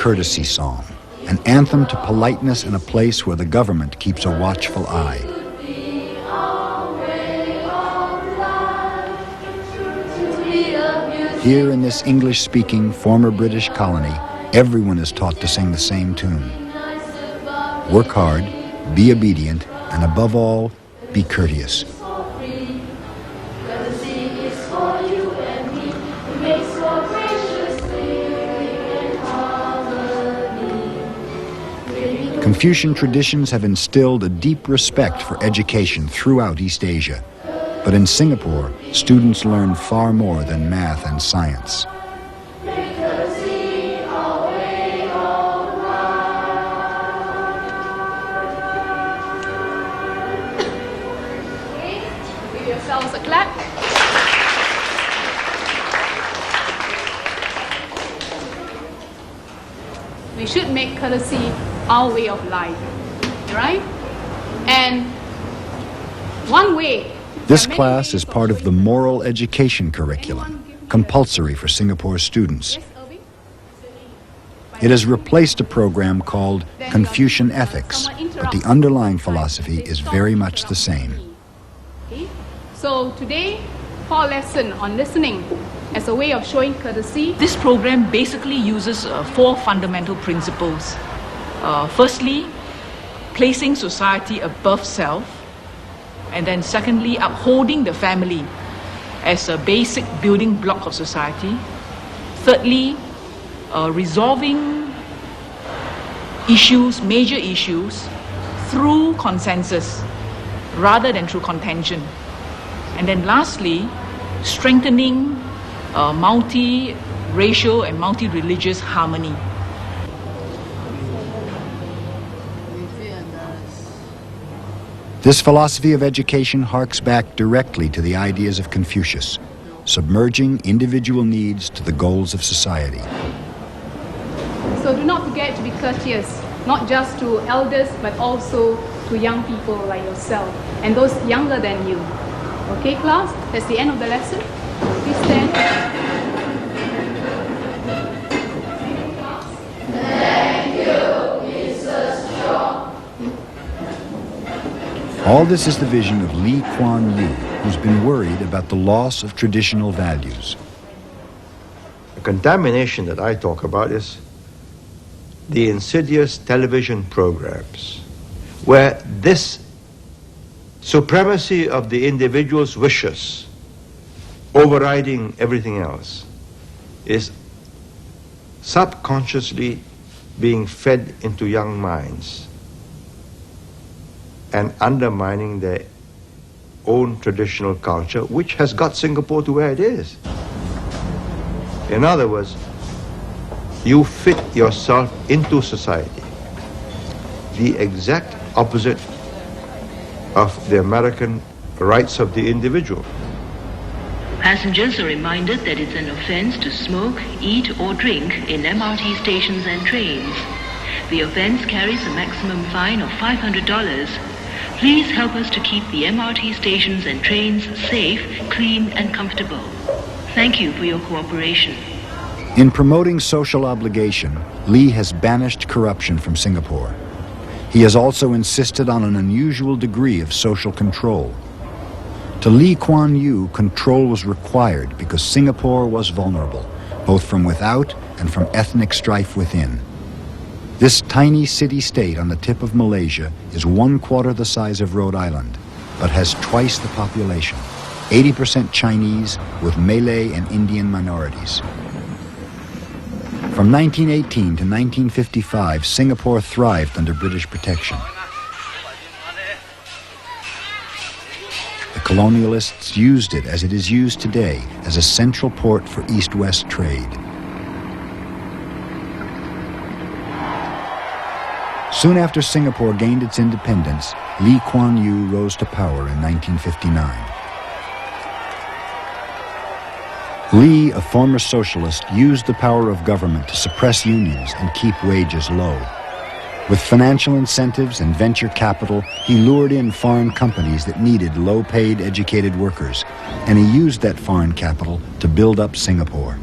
courtesy song, an anthem to politeness in a place where the government keeps a watchful eye. Here in this English-speaking former British colony, everyone is taught to sing the same tune. Work hard, be obedient, and above all, be courteous. Confucian traditions have instilled a deep respect for education throughout East Asia. But in Singapore, students learn far more than math and science. Give yourselves a clap. We should make courtesy our way of life, right? And one way. This class is part of the moral education curriculum, compulsory for Singapore students. It has replaced a program called Confucian Ethics, but the underlying philosophy is very much the same. So today, for a lesson on listening as a way of showing courtesy. This program basically uses 4 fundamental principles. Firstly, placing society above self. And then secondly, upholding the family as a basic building block of society. Thirdly, resolving issues, major issues, through consensus rather than through contention. And then lastly, strengthening multi-racial and multi-religious harmony. This philosophy of education harks back directly to the ideas of Confucius, submerging individual needs to the goals of society. So do not forget to be courteous, not just to elders, but also to young people like yourself and those younger than you. Okay, class? That's the end of the lesson. Please stand. All this is the vision of Lee Kuan Yew, who's been worried about the loss of traditional values. The contamination that I talk about is the insidious television programs, where this supremacy of the individual's wishes overriding everything else is subconsciously being fed into young minds and undermining their own traditional culture, which has got Singapore to where it is. In other words, you fit yourself into society, the exact opposite of the American rights of the individual. Passengers are reminded that it's an offense to smoke, eat or drink in MRT stations and trains. The offense carries a maximum fine of $500. Please help us to keep the MRT stations and trains safe, clean and comfortable. Thank you for your cooperation. In promoting social obligation, Lee has banished corruption from Singapore. He has also insisted on an unusual degree of social control. To Lee Kuan Yew, control was required because Singapore was vulnerable, both from without and from ethnic strife within. This tiny city-state on the tip of Malaysia is 1/4 the size of Rhode Island, but has twice the population, 80% Chinese with Malay and Indian minorities. From 1918 to 1955, Singapore thrived under British protection. The colonialists used it as it is used today as a central port for East-West trade. Soon after Singapore gained its independence, Lee Kuan Yew rose to power in 1959. Lee, a former socialist, used the power of government to suppress unions and keep wages low. With financial incentives and venture capital, he lured in foreign companies that needed low-paid, educated workers, and he used that foreign capital to build up Singapore.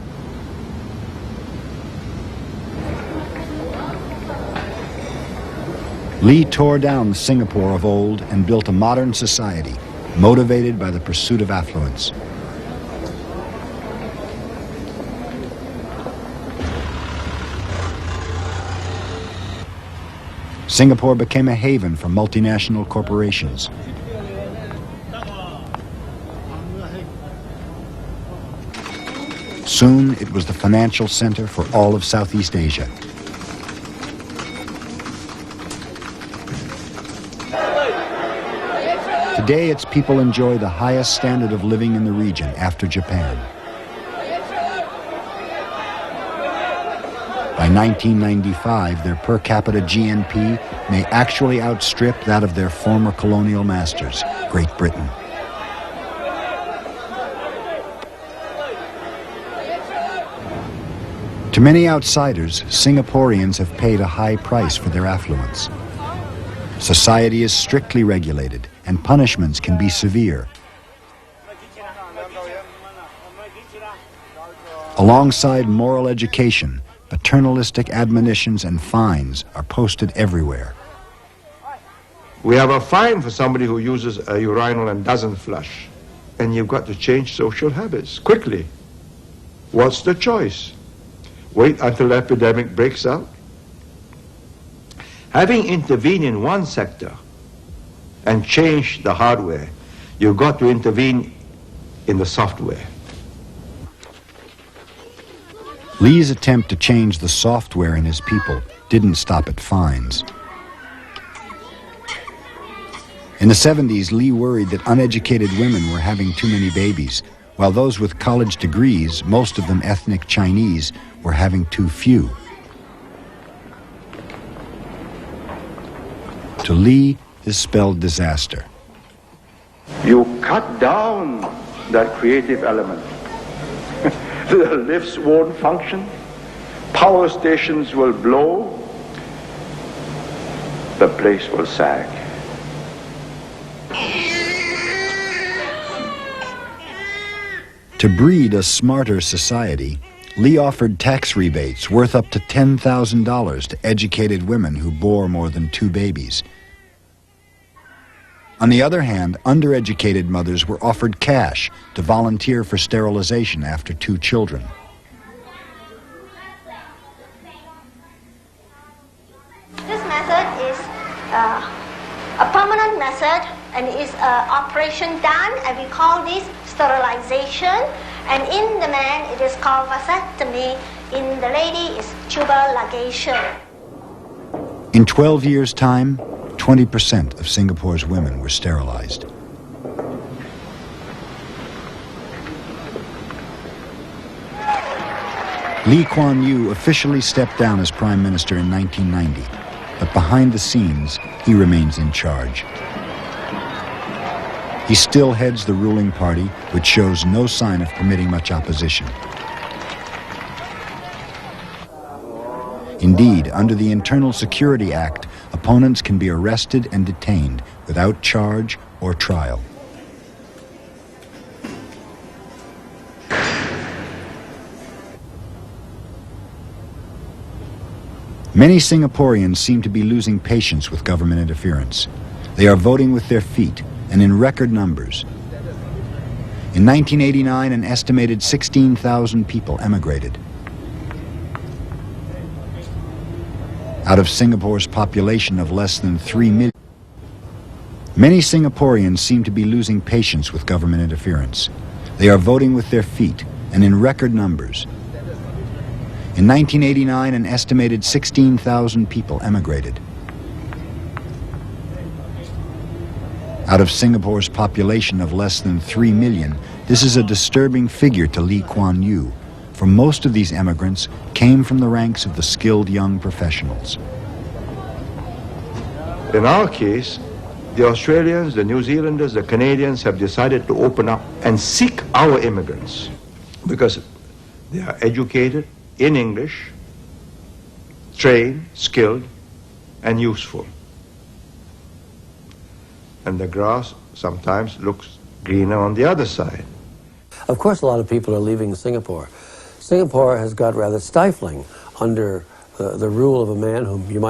Lee tore down the Singapore of old and built a modern society motivated by the pursuit of affluence. Singapore became a haven for multinational corporations. Soon, it was the financial center for all of Southeast Asia. Today, its people enjoy the highest standard of living in the region after Japan. By 1995, their per capita GNP may actually outstrip that of their former colonial masters, Great Britain. To many outsiders, Singaporeans have paid a high price for their affluence. Society is strictly regulated, and punishments can be severe. Alongside moral education, paternalistic admonitions and fines are posted everywhere. We have a fine for somebody who uses a urinal and doesn't flush. And you've got to change social habits quickly. What's the choice? Wait until the epidemic breaks out? Having intervened in one sector and changed the hardware, you've got to intervene in the software. Lee's attempt to change the software in his people didn't stop at fines. In the 70s, Lee worried that uneducated women were having too many babies, while those with college degrees, most of them ethnic Chinese, were having too few. To Lee, this spelled disaster. You cut down that creative element. The lifts won't function. Power stations will blow. The place will sag. To breed a smarter society, Lee offered tax rebates worth up to $10,000 to educated women who bore more than 2 babies. On the other hand, undereducated mothers were offered cash to volunteer for sterilization after 2 children. This method is a permanent method, and is an operation done, and we call this sterilization. And in the man, it is called vasectomy. In the lady, it's tubal ligation. In 12 years' time, 20% of Singapore's women were sterilized. Lee Kuan Yew officially stepped down as Prime Minister in 1990, but behind the scenes, he remains in charge. He still heads the ruling party, which shows no sign of permitting much opposition. Indeed, under the Internal Security Act, opponents can be arrested and detained without charge or trial. Many Singaporeans seem to be losing patience with government interference. They are voting with their feet, and in record numbers. In 1989, an estimated 16,000 people emigrated. Out of Singapore's population of less than 3 million. Many Singaporeans seem to be losing patience with government interference. They are voting with their feet, and in record numbers. In 1989, an estimated 16,000 people emigrated. Out of Singapore's population of less than 3 million, this is a disturbing figure to Lee Kuan Yew, for most of these emigrants came from the ranks of the skilled young professionals. In our case, the Australians, the New Zealanders, the Canadians have decided to open up and seek our immigrants because they are educated in English, trained, skilled, and useful. And the grass sometimes looks greener on the other side. Of course, a lot of people are leaving Singapore. Singapore has got rather stifling under the rule of a man whom you might